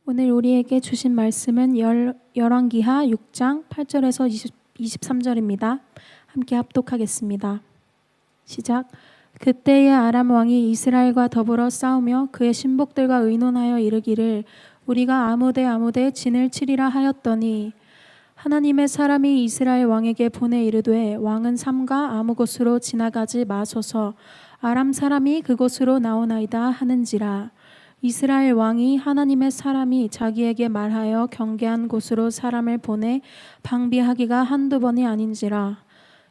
오늘 우리에게 주신 말씀은 열왕기하 6장 8절에서 23절입니다. 함께 합독하겠습니다. 시작. 그때의 아람 왕이 이스라엘과 더불어 싸우며 그의 신복들과 의논하여 이르기를 우리가 아무데 진을 치리라 하였더니 하나님의 사람이 이스라엘 왕에게 보내 이르되 왕은 삼가 아무 곳으로 지나가지 마소서 아람 사람이 그곳으로 나오나이다 하는지라. 이스라엘 왕이 하나님의 사람이 자기에게 말하여 경계한 곳으로 사람을 보내 방비하기가 한두 번이 아닌지라.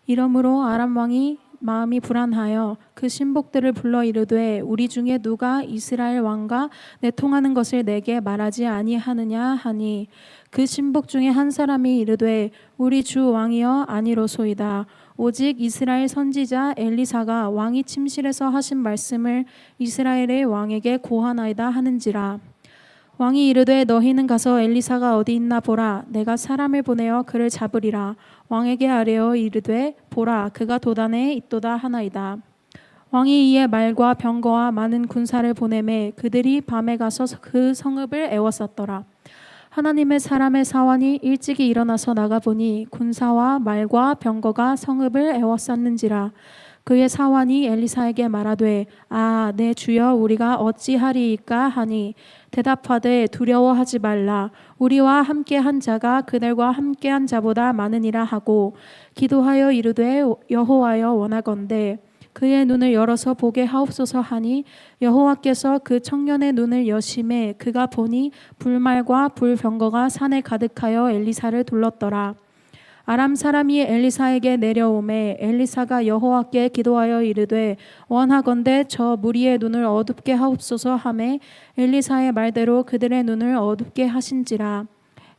이러므로 아람 왕이 마음이 불안하여 그 신복들을 불러 이르되 우리 중에 누가 이스라엘 왕과 내통하는 것을 내게 말하지 아니하느냐 하니 그 신복 중에 한 사람이 이르되 우리 주 왕이여 아니로소이다. 오직 이스라엘 선지자 엘리사가 왕이 침실에서 하신 말씀을 이스라엘의 왕에게 고하나이다 하는지라. 왕이 이르되 너희는 가서 엘리사가 어디 있나 보라. 내가 사람을 보내어 그를 잡으리라. 왕에게 아뢰어 이르되 보라 그가 도단에 있도다 하나이다. 왕이 이에 말과 병거와 많은 군사를 보내매 그들이 밤에 가서 그 성읍을 에워쌌더라. 하나님의 사람의 사환이 일찍이 일어나서 나가보니 군사와 말과 병거가 성읍을 에워쌌는지라. 그의 사환이 엘리사에게 말하되 내 주여 우리가 어찌하리이까 하니 대답하되 두려워하지 말라. 우리와 함께한 자가 그들과 함께한 자보다 많으니라 하고 기도하여 이르되 여호와여 원하건대 그의 눈을 열어서 보게 하옵소서 하니 여호와께서 그 청년의 눈을 여심해 그가 보니 불말과 불병거가 산에 가득하여 엘리사를 둘렀더라. 아람 사람이 엘리사에게 내려오매 엘리사가 여호와께 기도하여 이르되 원하건대 저 무리의 눈을 어둡게 하옵소서 하매 엘리사의 말대로 그들의 눈을 어둡게 하신지라.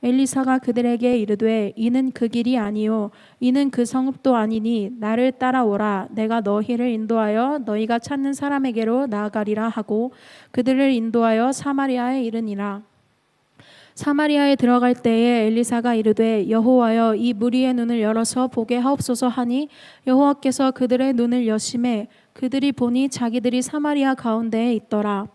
엘리사가 그들에게 이르되 이는 그 길이 아니요 이는 그 성읍도 아니니 나를 따라오라. 내가 너희를 인도하여 너희가 찾는 사람에게로 나아가리라 하고 그들을 인도하여 사마리아에 이르니라. 사마리아에 들어갈 때에 엘리사가 이르되 여호와여 이 무리의 눈을 열어서 보게 하옵소서 하니 여호와께서 그들의 눈을 여심해 그들이 보니 자기들이 사마리아 가운데에 있더라.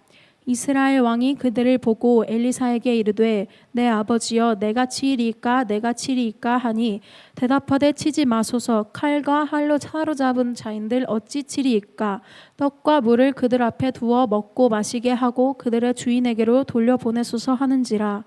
이스라엘 왕이 그들을 보고 엘리사에게 이르되 내 아버지여 내가 치리이까 하니 대답하되 치지 마소서. 칼과 활로 사로잡은 자인들 어찌 치리이까. 떡과 물을 그들 앞에 두어 먹고 마시게 하고 그들의 주인에게로 돌려보내소서 하는지라.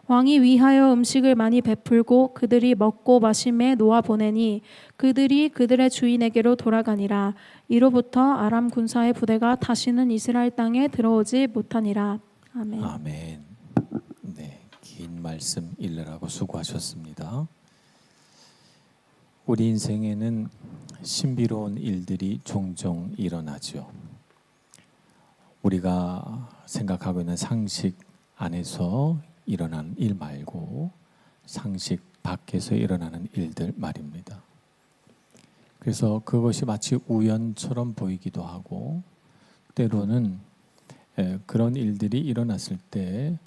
왕이 위하여 음식을 많이 베풀고 그들이 먹고 마심에 놓아 보내니 그들이 그들의 주인에게로 돌아가니라. 이로부터 아람 군사의 부대가 다시는 이스라엘 땅에 들어오지 못하니라. 아멘. 아멘. 네, 긴 말씀 읽느라고 수고하셨습니다. 우리 인생에는 신비로운 일들이 종종 일어나죠. 우리가 생각하고 있는 상식 안에서 일어나는 일 말고 상식 밖에서 일어나는 일들 말입니다. 그래서 그것이 마치 우연처럼 보이기도 하고 때로는 그런 일들이 일어났을 때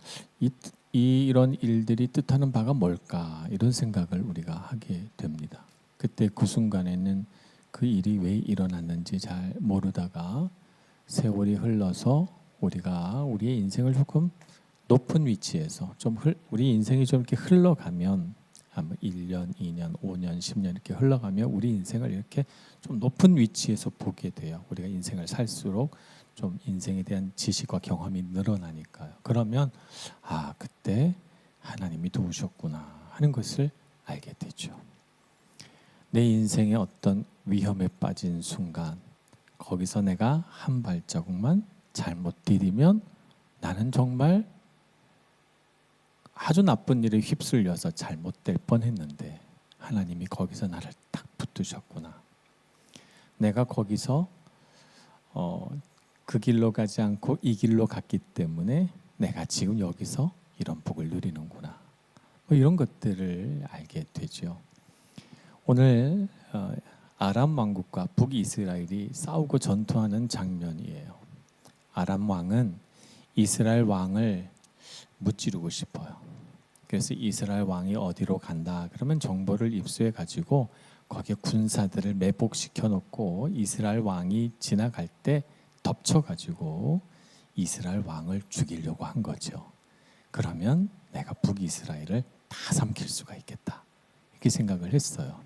이런 일들이 뜻하는 바가 뭘까 이런 생각을 우리가 하게 됩니다. 그때 그 순간에는 그 일이 왜 일어났는지 잘 모르다가 세월이 흘러서 우리가 우리의 인생을 조금 높은 위치에서 우리 인생이 좀 이렇게 흘러가면 1년, 2년, 5년, 10년 이렇게 흘러가면 우리 인생을 이렇게 좀 높은 위치에서 보게 돼요. 우리가 인생을 살수록 좀 인생에 대한 지식과 경험이 늘어나니까요. 그러면 그때 하나님이 도우셨구나 하는 것을 알게 되죠. 내 인생의 어떤 위험에 빠진 순간 거기서 내가 한 발자국만 잘못 디디면 나는 정말 아주 나쁜 일에 휩쓸려서 잘못될 뻔했는데 하나님이 거기서 나를 딱 붙드셨구나. 내가 거기서 그 길로 가지 않고 이 길로 갔기 때문에 내가 지금 여기서 이런 복을 누리는구나. 이런 것들을 알게 되죠. 오늘 아람 왕국과 북이스라엘이 싸우고 전투하는 장면이에요. 아람 왕은 이스라엘 왕을 무찌르고 싶어요. 그래서 이스라엘 왕이 어디로 간다 그러면 정보를 입수해 가지고 거기에 군사들을 매복시켜 놓고 이스라엘 왕이 지나갈 때 덮쳐 가지고 이스라엘 왕을 죽이려고 한 거죠. 그러면 하면 내가 북이스라엘을 다 삼킬 수가 있겠다. 이렇게 생각을 했어요.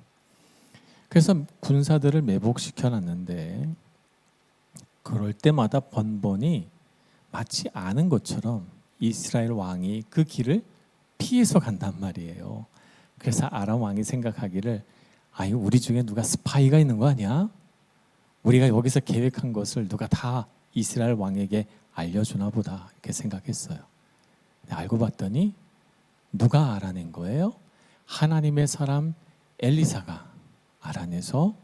그래서 군사들을 매복시켜 놨는데 그럴 때마다 번번이 마치 아는 것처럼 이스라엘 왕이 그 길을 피해서 간단 말이에요. 그래서 아람 왕이 생각하기를 아니 우리 중에 누가 스파이가 있는 거 아니야? 우리가 여기서 계획한 것을 누가 다 이스라엘 왕에게 알려주나 보다 이렇게 생각했어요. 알고 봤더니 누가 알아낸 거예요? 하나님의 사람 엘리사가 알아내서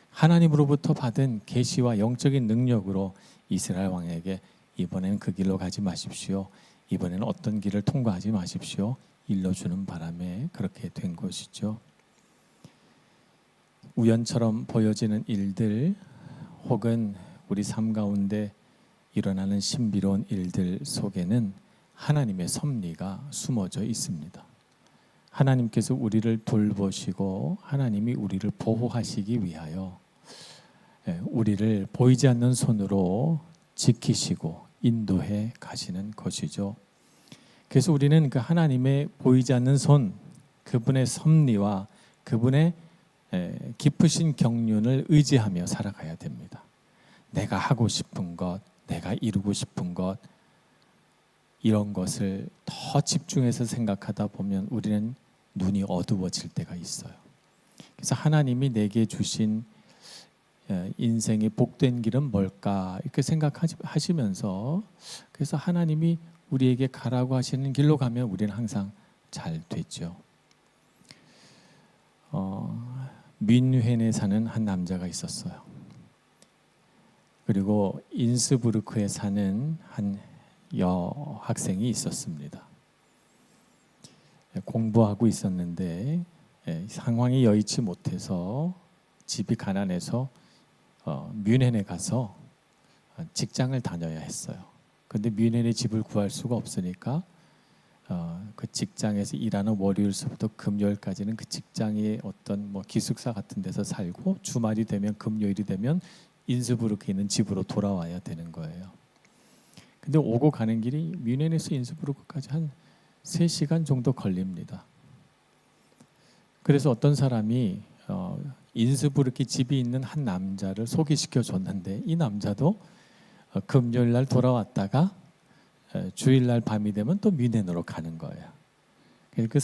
하나님으로부터 받은 계시와 영적인 능력으로 이스라엘 왕에게 이번에는 그 길로 가지 마십시오. 이번에는 어떤 길을 통과하지 마십시오. 일러주는 바람에 그렇게 된 것이죠. 우연처럼 보여지는 일들 혹은 우리 삶 가운데 일어나는 신비로운 일들 속에는 하나님의 섭리가 숨어져 있습니다. 하나님께서 우리를 돌보시고 하나님이 우리를 보호하시기 위하여 우리를 보이지 않는 손으로 지키시고 인도해 가시는 것이죠. 그래서 우리는 그 하나님의 보이지 않는 손, 그분의 섭리와 그분의 깊으신 경륜을 의지하며 살아가야 됩니다. 내가 하고 싶은 것, 내가 이루고 싶은 것, 이런 것을 더 집중해서 생각하다 보면 우리는 눈이 어두워질 때가 있어요. 그래서 하나님이 내게 주신 인생의 복된 길은 뭘까 이렇게 생각하시면서 그래서 하나님이 우리에게 가라고 하시는 길로 가면 우리는 항상 잘 됐죠. 뮌헨에 사는 한 남자가 있었어요. 그리고 인스부르크에 사는 한 여학생이 있었습니다. 공부하고 있었는데 상황이 여의치 못해서 집이 가난해서 뮌헨에 가서 직장을 다녀야 했어요. 그런데 뮌헨에 집을 구할 수가 없으니까 그 직장에서 일하는 월요일서부터 금요일까지는 그 직장의 어떤 기숙사 같은 데서 살고 주말이 되면 금요일이 되면 인스부르크에 있는 집으로 돌아와야 되는 거예요. 근데 오고 가는 길이 뮌헨에서 인스부르크까지 한 3시간 정도 걸립니다. 그래서 어떤 사람이 인스부르크 집이 있는 한 남자를 소개시켜 줬는데 이 남자도 금요일 날 돌아왔다가 주일날 밤이 되면 또 뮌헨으로 가는 거예요. 그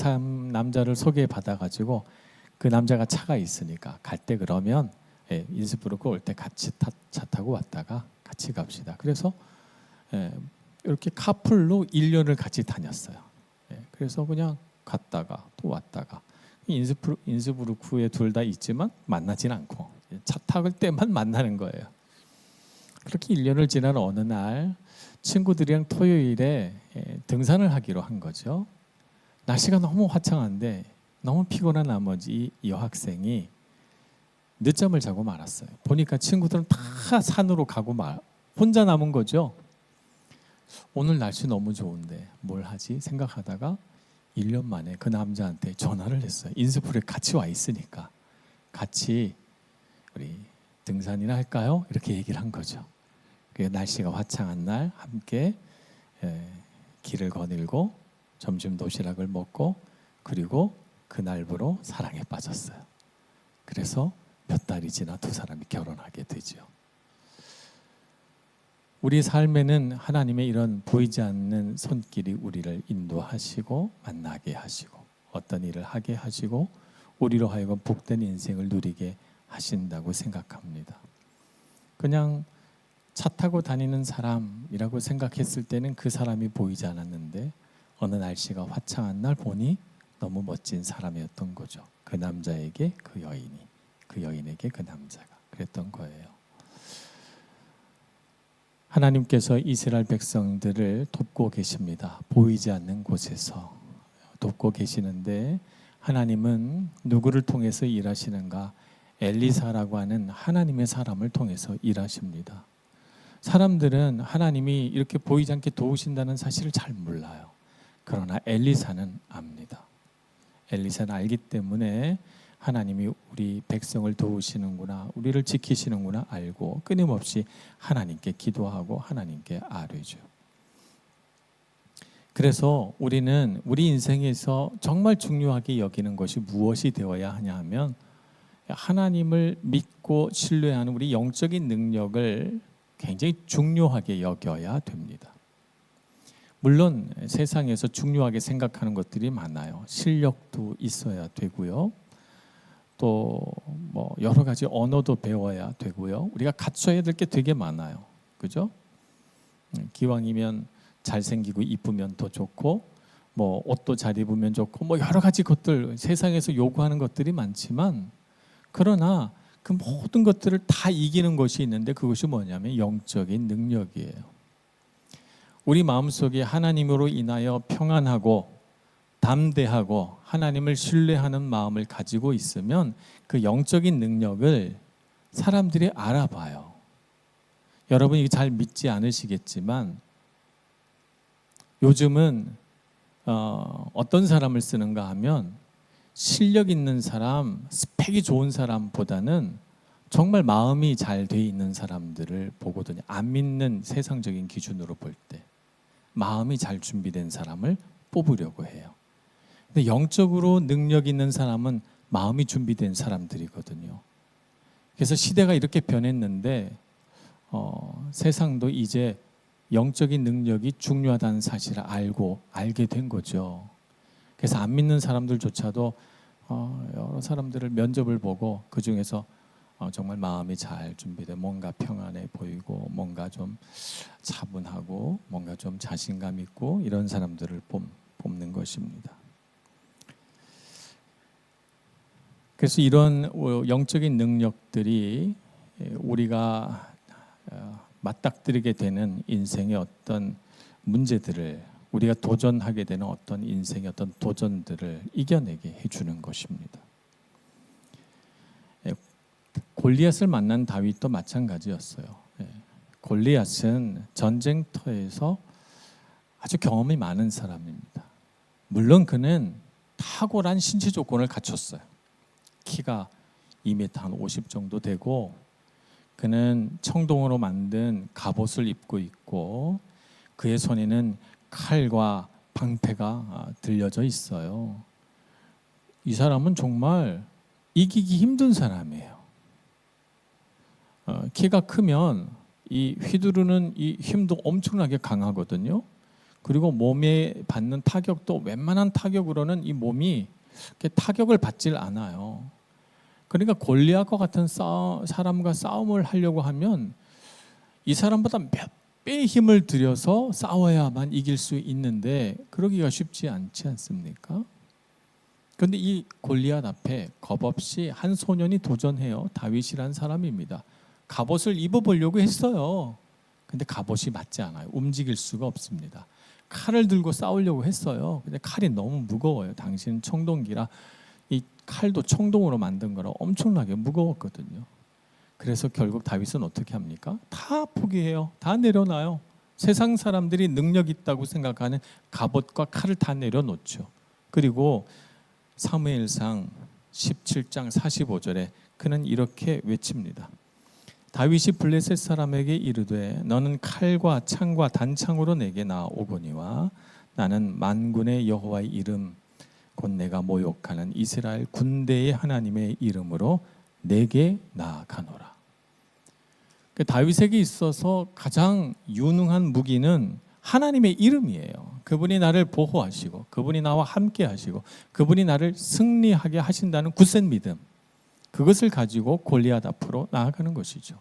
남자를 소개받아 가지고 그 남자가 차가 있으니까 갈 때 그러면 인스부르크 올 때 같이 차 타고 왔다가 같이 갑시다. 그래서 이렇게 카풀로 1년을 같이 다녔어요. 그래서 그냥 갔다가 또 왔다가 인스부르크에 둘 다 있지만 만나진 않고 차 타고 때만 만나는 거예요. 그렇게 1년을 지난 어느 날 친구들이랑 토요일에 등산을 하기로 한 거죠. 날씨가 너무 화창한데 너무 피곤한 나머지 이 여학생이 늦잠을 자고 말았어요. 보니까 친구들은 다 산으로 가고 혼자 남은 거죠. 오늘 날씨 너무 좋은데 뭘 하지 생각하다가 1년 만에 그 남자한테 전화를 했어요. 인스부르크에 같이 와 있으니까 같이 우리 등산이나 할까요? 이렇게 얘기를 한 거죠. 날씨가 화창한 날 함께 길을 거닐고 점심 도시락을 먹고 그리고 그날부로 사랑에 빠졌어요. 그래서 몇 달이 지나 두 사람이 결혼하게 되죠. 우리 삶에는 하나님의 이런 보이지 않는 손길이 우리를 인도하시고 만나게 하시고 어떤 일을 하게 하시고 우리로 하여금 복된 인생을 누리게 하신다고 생각합니다. 그냥 차 타고 다니는 사람이라고 생각했을 때는 그 사람이 보이지 않았는데 어느 날씨가 화창한 날 보니 너무 멋진 사람이었던 거죠. 그 남자에게 그 여인이, 그 여인에게 그 남자가 그랬던 거예요. 하나님께서 이스라엘 백성들을 돕고 계십니다. 보이지 않는 곳에서 돕고 계시는데 하나님은 누구를 통해서 일하시는가? 엘리사라고 하는 하나님의 사람을 통해서 일하십니다. 사람들은 하나님이 이렇게 보이지 않게 도우신다는 사실을 잘 몰라요. 그러나 엘리사는 압니다. 엘리사는 알기 때문에 하나님이 우리 백성을 도우시는구나, 우리를 지키시는구나 알고 끊임없이 하나님께 기도하고 하나님께 아뢰죠. 그래서 우리는 우리 인생에서 정말 중요하게 여기는 것이 무엇이 되어야 하냐 하면 하나님을 믿고 신뢰하는 우리 영적인 능력을 굉장히 중요하게 여겨야 됩니다. 물론 세상에서 중요하게 생각하는 것들이 많아요. 실력도 있어야 되고요. 또 뭐 여러 가지 언어도 배워야 되고요. 우리가 갖춰야 될 게 되게 많아요. 그죠? 기왕이면 잘생기고 이쁘면 더 좋고 뭐 옷도 잘 입으면 좋고 뭐 여러 가지 것들 세상에서 요구하는 것들이 많지만 그러나 그 모든 것들을 다 이기는 것이 있는데 그것이 뭐냐면 영적인 능력이에요. 우리 마음속에 하나님으로 인하여 평안하고 담대하고 하나님을 신뢰하는 마음을 가지고 있으면 그 영적인 능력을 사람들이 알아봐요. 여러분이 잘 믿지 않으시겠지만 요즘은 어떤 사람을 쓰는가 하면 실력 있는 사람, 스펙이 좋은 사람보다는 정말 마음이 잘 돼 있는 사람들을 보거든요. 안 믿는 세상적인 기준으로 볼 때 마음이 잘 준비된 사람을 뽑으려고 해요. 근데 영적으로 능력 있는 사람은 마음이 준비된 사람들이거든요. 그래서 시대가 이렇게 변했는데 세상도 이제 영적인 능력이 중요하다는 사실을 알게 된 거죠. 그래서 안 믿는 사람들조차도 여러 사람들을 면접을 보고 그 중에서 정말 마음이 잘 준비돼 뭔가 평안해 보이고 뭔가 좀 차분하고 뭔가 좀 자신감 있고 이런 사람들을 뽑는 것입니다. 그래서 이런 영적인 능력들이 우리가 맞닥뜨리게 되는 인생의 어떤 문제들을 우리가 도전하게 되는 어떤 인생의 어떤 도전들을 이겨내게 해주는 것입니다. 골리앗을 만난 다윗도 마찬가지였어요. 골리앗은 전쟁터에서 아주 경험이 많은 사람입니다. 물론 그는 탁월한 신체 조건을 갖췄어요. 키가 2m 한 50 정도 되고 그는 청동으로 만든 갑옷을 입고 있고 그의 손에는 칼과 방패가 들려져 있어요. 이 사람은 정말 이기기 힘든 사람이에요. 키가 크면 이 휘두르는 이 힘도 엄청나게 강하거든요. 그리고 몸에 받는 타격도 웬만한 타격으로는 이 몸이 타격을 받질 않아요. 그러니까 골리앗과 같은 사람과 싸움을 하려고 하면 이 사람보다 몇 배의 힘을 들여서 싸워야만 이길 수 있는데 그러기가 쉽지 않지 않습니까? 그런데 이 골리앗 앞에 겁없이 한 소년이 도전해요. 다윗이라는 사람입니다. 갑옷을 입어보려고 했어요. 근데 갑옷이 맞지 않아요. 움직일 수가 없습니다. 칼을 들고 싸우려고 했어요. 근데 칼이 너무 무거워요. 당신은 청동기라 이 칼도 청동으로 만든 거라 엄청나게 무거웠거든요. 그래서 결국 다윗은 어떻게 합니까? 다 포기해요. 다 내려놔요. 세상 사람들이 능력 있다고 생각하는 갑옷과 칼을 다 내려놓죠. 그리고 사무엘상 17장 45절에 그는 이렇게 외칩니다. 다윗이 블레셋 사람에게 이르되 너는 칼과 창과 단창으로 내게 나오거니와 나는 만군의 여호와의 이름 곧 내가 모욕하는 이스라엘 군대의 하나님의 이름으로 내게 나아가노라. 다윗에게 있어서 가장 유능한 무기는 하나님의 이름이에요. 그분이 나를 보호하시고 그분이 나와 함께 하시고 그분이 나를 승리하게 하신다는 굳센 믿음, 그것을 가지고 골리앗 앞으로 나아가는 것이죠.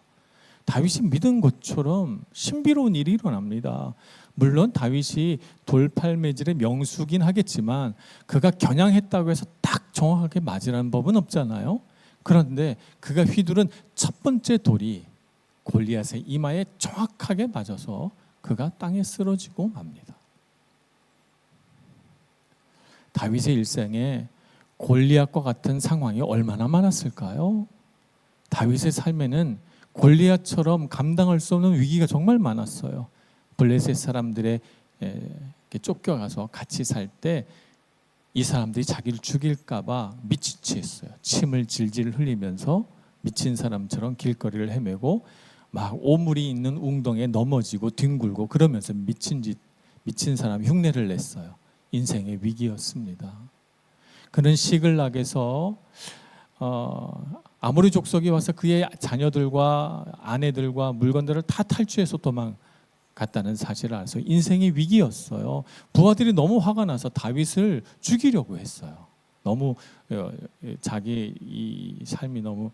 다윗이 믿은 것처럼 신비로운 일이 일어납니다. 물론 다윗이 돌팔매질의 명수긴 하겠지만 그가 겨냥했다고 해서 딱 정확하게 맞으라는 법은 없잖아요. 그런데 그가 휘두른 첫 번째 돌이 골리앗의 이마에 정확하게 맞아서 그가 땅에 쓰러지고 맙니다. 다윗의 일생에 골리앗과 같은 상황이 얼마나 많았을까요? 다윗의 삶에는 골리앗처럼 감당할 수 없는 위기가 정말 많았어요. 블레셋 사람들의 쫓겨가서 같이 살 때 이 사람들이 자기를 죽일까봐 미친 채 했어요. 침을 질질 흘리면서 미친 사람처럼 길거리를 헤매고 막 오물이 있는 웅덩이에 넘어지고 뒹굴고 그러면서 미친 짓 미친 사람 흉내를 냈어요. 인생의 위기였습니다. 그는 시글락에서 아모리 족속이 와서 그의 자녀들과 아내들과 물건들을 다 탈취해서 도망갔다는 사실을 알아서 인생의 위기였어요. 부하들이 너무 화가 나서 다윗을 죽이려고 했어요. 너무 자기 이 삶이 너무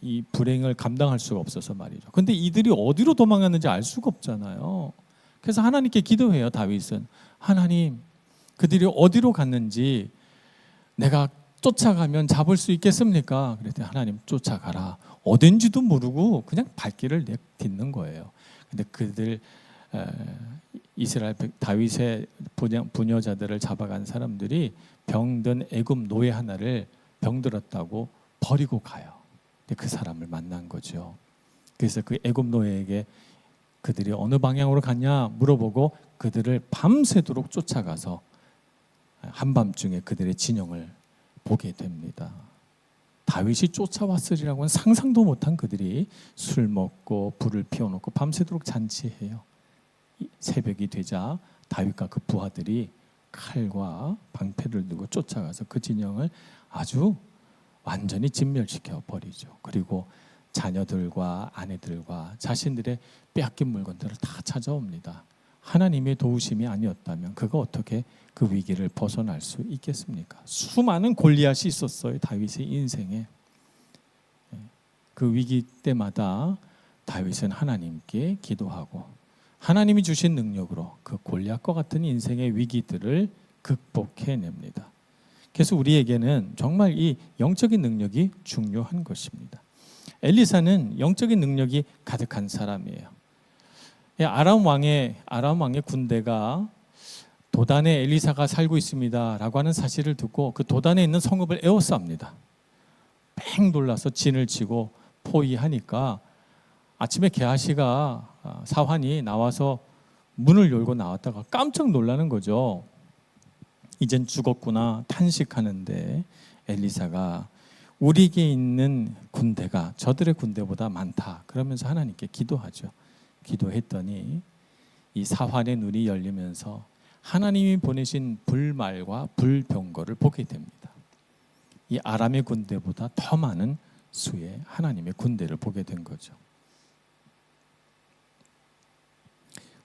이 불행을 감당할 수가 없어서 말이죠. 근데 이들이 어디로 도망갔는지 알 수가 없잖아요. 그래서 하나님께 기도해요. 다윗은 하나님, 그들이 어디로 갔는지 내가 쫓아가면 잡을 수 있겠습니까? 그랬더니 하나님, 쫓아가라. 어딘지도 모르고 그냥 발길을 내딛는 거예요. 근데 그들 이스라엘 다윗의 부녀자들을 잡아간 사람들이 병든 애굽 노예 하나를 병들었다고 버리고 가요. 근데 그 사람을 만난 거죠. 그래서 그 애굽 노예에게 그들이 어느 방향으로 갔냐 물어보고 그들을 밤새도록 쫓아가서 한밤중에 그들의 진영을 보게 됩니다. 다윗이 쫓아왔으리라고는 상상도 못한 그들이 술 먹고 불을 피워놓고 밤새도록 잔치해요. 새벽이 되자 다윗과 그 부하들이 칼과 방패를 들고 쫓아가서 그 진영을 아주 완전히 진멸시켜 버리죠. 그리고 자녀들과 아내들과 자신들의 빼앗긴 물건들을 다 찾아옵니다. 하나님의 도우심이 아니었다면 그가 어떻게 그 위기를 벗어날 수 있겠습니까? 수많은 골리앗이 있었어요. 다윗의 인생에. 그 위기 때마다 다윗은 하나님께 기도하고 하나님이 주신 능력으로 그 골리앗과 같은 인생의 위기들을 극복해냅니다. 그래서 우리에게는 정말 이 영적인 능력이 중요한 것입니다. 엘리사는 영적인 능력이 가득한 사람이에요. 아람 왕의 군대가 도단에 엘리사가 살고 있습니다라고 하는 사실을 듣고 그 도단에 있는 성읍을 에워쌉니다. 뺑 돌라서 진을 치고 포위하니까 아침에 게하시가 사환이 나와서 문을 열고 나왔다가 깜짝 놀라는 거죠. 이젠 죽었구나 탄식하는데 엘리사가 우리에게 있는 군대가 저들의 군대보다 많다 그러면서 하나님께 기도하죠. 기도했더니 이 사환의 눈이 열리면서 하나님이 보내신 불말과 불병거를 보게 됩니다. 이 아람의 군대보다 더 많은 수의 하나님의 군대를 보게 된 거죠.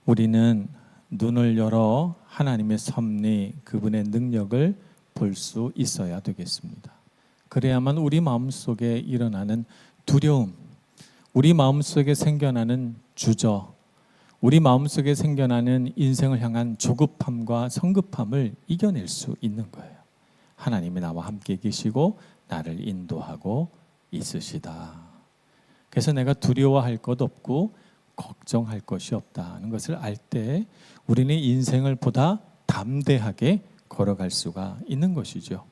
우리는 눈을 열어 하나님의 섭리, 그분의 능력을 볼 수 있어야 되겠습니다. 그래야만 우리 마음속에 일어나는 두려움, 우리 마음속에 생겨나는 주저, 우리 마음속에 생겨나는 인생을 향한 조급함과 성급함을 이겨낼 수 있는 거예요. 하나님이 나와 함께 계시고 나를 인도하고 있으시다. 그래서 내가 두려워할 것 없고 걱정할 것이 없다는 것을 알 때 우리는 인생을 보다 담대하게 걸어갈 수가 있는 것이죠.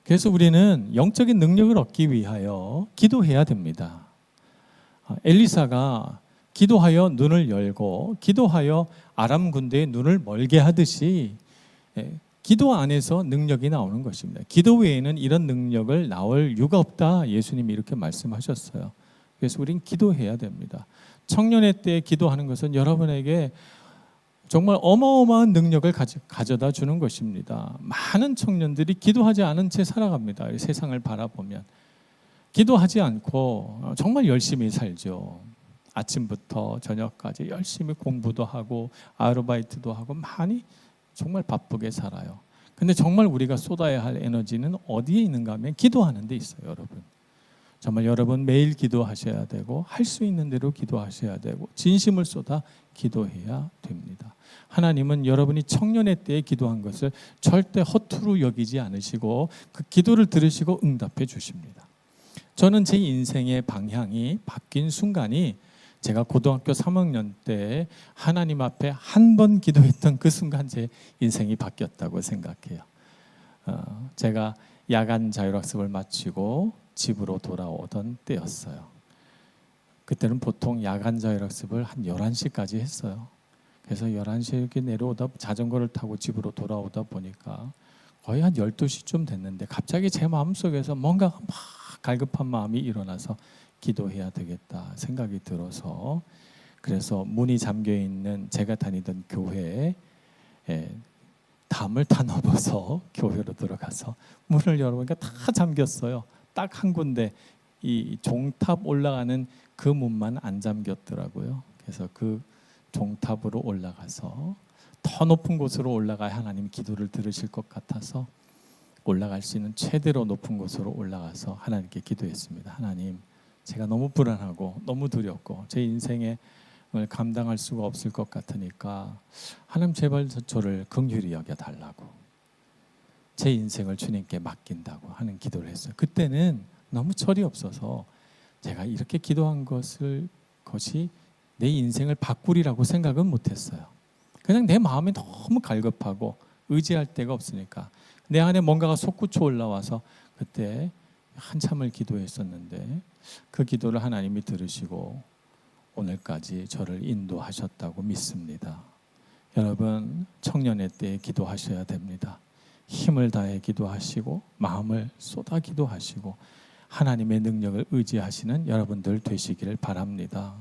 그래서 우리는 영적인 능력을 얻기 위하여 기도해야 됩니다. 엘리사가 기도하여 눈을 열고 기도하여 아람 군대의 눈을 멀게 하듯이 기도 안에서 능력이 나오는 것입니다. 기도 외에는 이런 능력을 나올 이유가 없다. 예수님이 이렇게 말씀하셨어요. 그래서 우린 기도해야 됩니다. 청년의 때에 기도하는 것은 여러분에게 정말 어마어마한 능력을 가져다 주는 것입니다. 많은 청년들이 기도하지 않은 채 살아갑니다. 세상을 바라보면 기도하지 않고 정말 열심히 살죠. 아침부터 저녁까지 열심히 공부도 하고 아르바이트도 하고 많이 정말 바쁘게 살아요. 근데 정말 우리가 쏟아야 할 에너지는 어디에 있는가 하면 기도하는 데 있어요, 여러분. 정말 여러분 매일 기도하셔야 되고 할 수 있는 대로 기도하셔야 되고 진심을 쏟아 기도해야 됩니다. 하나님은 여러분이 청년의 때에 기도한 것을 절대 허투루 여기지 않으시고 그 기도를 들으시고 응답해 주십니다. 저는 제 인생의 방향이 바뀐 순간이 제가 고등학교 3학년 때 하나님 앞에 한 번 기도했던 그 순간 제 인생이 바뀌었다고 생각해요. 제가 야간 자율학습을 마치고 집으로 돌아오던 때였어요. 그때는 보통 야간 자율학습을 한 11시까지 했어요. 그래서 11시에 이렇게 내려오다 자전거를 타고 집으로 돌아오다 보니까 거의 한 12시쯤 됐는데 갑자기 제 마음속에서 뭔가 막 갈급한 마음이 일어나서 기도해야 되겠다 생각이 들어서 그래서 문이 잠겨있는 제가 다니던 교회에 담을 다 넘어서 교회로 들어가서 문을 열어보니까 다 잠겼어요. 딱 한 군데 이 종탑 올라가는 그 문만 안 잠겼더라고요. 그래서 그 종탑으로 올라가서 더 높은 곳으로 올라가야 하나님 기도를 들으실 것 같아서 올라갈 수 있는 최대로 높은 곳으로 올라가서 하나님께 기도했습니다. 하나님, 제가 너무 불안하고 너무 두렵고 제 인생에 감당할 수가 없을 것 같으니까 하나님 제발 저를 긍휼히 여겨달라고, 제 인생을 주님께 맡긴다고 하는 기도를 했어요. 그때는 너무 철이 없어서 제가 이렇게 기도한 것이 내 인생을 바꾸리라고 생각은 못했어요. 그냥 내 마음이 너무 갈급하고 의지할 데가 없으니까 내 안에 뭔가가 솟구쳐 올라와서 그때 한참을 기도했었는데 그 기도를 하나님이 들으시고 오늘까지 저를 인도하셨다고 믿습니다. 여러분, 청년의 때에 기도하셔야 됩니다. 힘을 다해 기도하시고 마음을 쏟아 기도하시고 하나님의 능력을 의지하시는 여러분들 되시기를 바랍니다.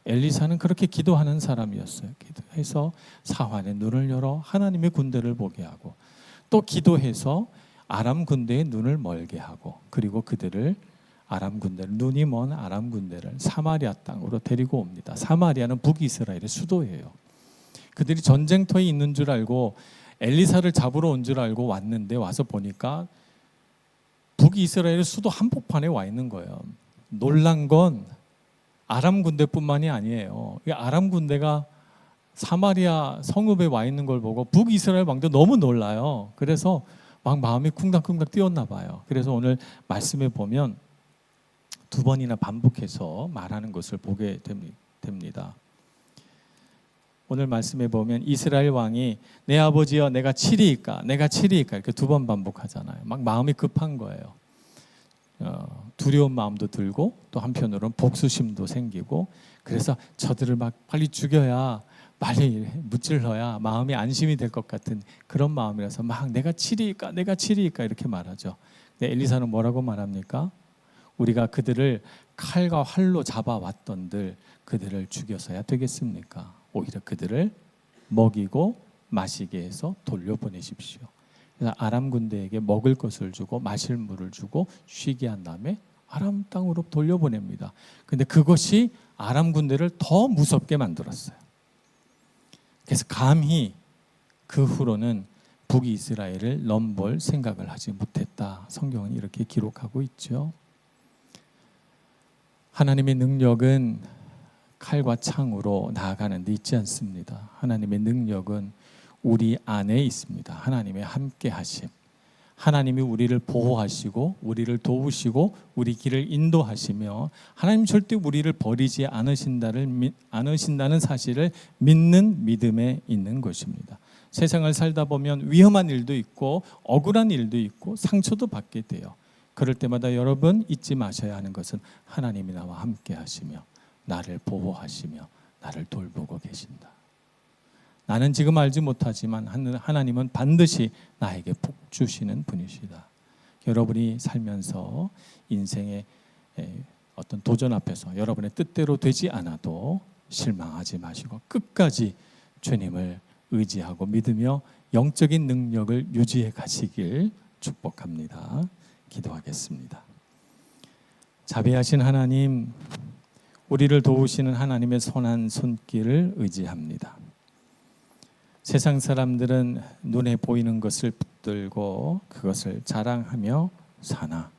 엘리사는 그렇게 기도하는 사람이었어요. 기도해서 사환의 눈을 열어 하나님의 군대를 보게 하고 또 기도해서 아람 군대의 눈을 멀게 하고 그리고 그들을 눈이 먼 아람 군대를 사마리아 땅으로 데리고 옵니다. 사마리아는 북이스라엘의 수도예요. 그들이 전쟁터에 있는 줄 알고 엘리사를 잡으러 온 줄 알고 왔는데 와서 보니까 북이스라엘의 수도 한복판에 와 있는 거예요. 놀란 건 아람 군대뿐만이 아니에요. 아람 군대가 사마리아 성읍에 와 있는 걸 보고 북이스라엘 왕도 너무 놀라요. 그래서 막 마음이 쿵당쿵당 뛰었나 봐요. 그래서 오늘 말씀에 보면 두 번이나 반복해서 말하는 것을 보게 됩니다. 오늘 말씀에 보면 이스라엘 왕이 내 아버지여 내가 치리이까 이렇게 두 번 반복하잖아요. 막 마음이 급한 거예요. 두려운 마음도 들고 또 한편으로는 복수심도 생기고 그래서 저들을 막 빨리 죽여야 빨리 무찔러야 마음이 안심이 될 것 같은 그런 마음이라서 막 내가 치리이까 이렇게 말하죠. 근데 엘리사는 뭐라고 말합니까? 우리가 그들을 칼과 활로 잡아왔던들 그들을 죽여서야 되겠습니까? 오히려 그들을 먹이고 마시게 해서 돌려보내십시오. 그래서 아람 군대에게 먹을 것을 주고 마실 물을 주고 쉬게 한 다음에 아람 땅으로 돌려보냅니다. 근데 그것이 아람 군대를 더 무섭게 만들었어요. 그래서 감히 그 후로는 북이스라엘을 넘볼 생각을 하지 못했다. 성경은 이렇게 기록하고 있죠. 하나님의 능력은 칼과 창으로 나아가는 데 있지 않습니다. 하나님의 능력은 우리 안에 있습니다. 하나님의 함께 하심. 하나님이 우리를 보호하시고 우리를 도우시고 우리 길을 인도하시며 하나님 절대 우리를 버리지 않으신다는 사실을 믿는 믿음에 있는 것입니다. 세상을 살다 보면 위험한 일도 있고 억울한 일도 있고 상처도 받게 돼요. 그럴 때마다 여러분 잊지 마셔야 하는 것은 하나님이 나와 함께 하시며 나를 보호하시며 나를 돌보고 계신다. 나는 지금 알지 못하지만 하나님은 반드시 나에게 복 주시는 분이시다. 여러분이 살면서 인생의 어떤 도전 앞에서 여러분의 뜻대로 되지 않아도 실망하지 마시고 끝까지 주님을 의지하고 믿으며 영적인 능력을 유지해 가시길 축복합니다. 기도하겠습니다. 자비하신 하나님, 우리를 도우시는 하나님의 선한 손길을 의지합니다. 세상 사람들은 눈에 보이는 것을 붙들고 그것을 자랑하며 사나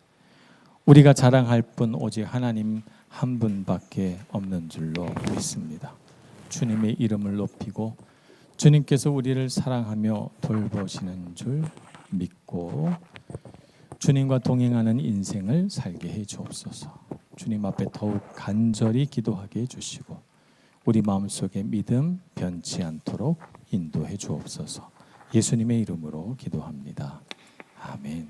우리가 자랑할 분 오직 하나님 한 분밖에 없는 줄로 믿습니다. 주님의 이름을 높이고 주님께서 우리를 사랑하며 돌보시는 줄 믿고 주님과 동행하는 인생을 살게 해 주옵소서. 주님 앞에 더욱 간절히 기도하게 해주시고 우리 마음속에 믿음 변치 않도록 인도해 주옵소서. 예수님의 이름으로 기도합니다. 아멘.